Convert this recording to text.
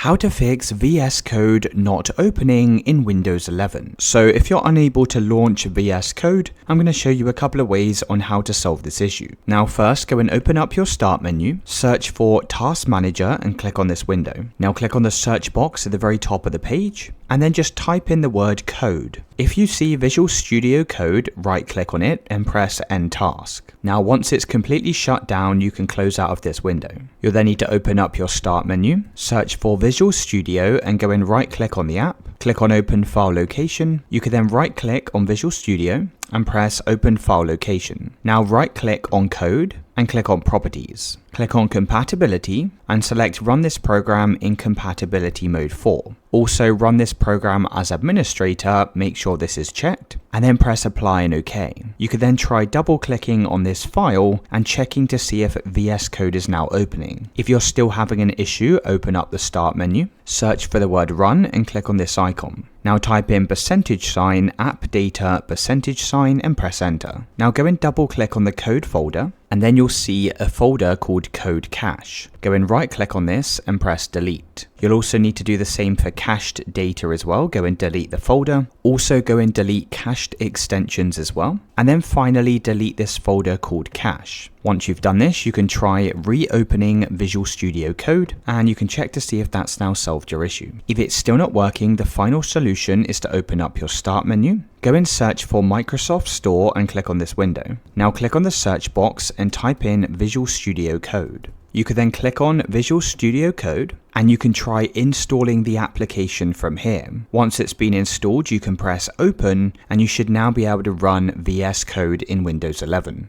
How to fix VS Code not opening in Windows 11. So if you're unable to launch VS Code, I'm going to show you a couple of ways on how to solve this issue. Now first, go and open up your Start menu, search for Task Manager and click on this window. Now click on the search box at the very top of the page and then just type in the word code. If you see Visual Studio Code, right click on it and press End Task. Now once it's completely shut down, you can close out of this window. You'll then need to open up your Start menu, search for Visual Studio and go and right click on the app, click on Open File Location. You can then right click on Visual Studio and press Open File Location. Now right click on Code and click on Properties. Click on Compatibility and select Run this program in Compatibility Mode 4. Also run this program as administrator, make sure this is checked, and then press Apply and OK. You could then try double clicking on this file and checking to see if VS Code is now opening. If you're still having an issue, open up the Start menu, search for the word Run and click on this icon. Now type in %, app data, %, and press enter. Now go and double click on the code folder and then you'll see a folder called Code Cache. Go and right click on this and press delete. You'll also need to do the same for cached data as well. Go and delete the folder. Also go and delete cached extensions as well. And then finally delete this folder called cache. Once you've done this, you can try reopening Visual Studio Code and you can check to see if that's now solved your issue. If it's still not working, the final solution is to open up your Start menu, go and search for Microsoft Store and click on this window. Now click on the search box and type in Visual Studio Code. You can then click on Visual Studio Code and you can try installing the application from here. Once it's been installed, you can press Open and you should now be able to run VS Code in Windows 11.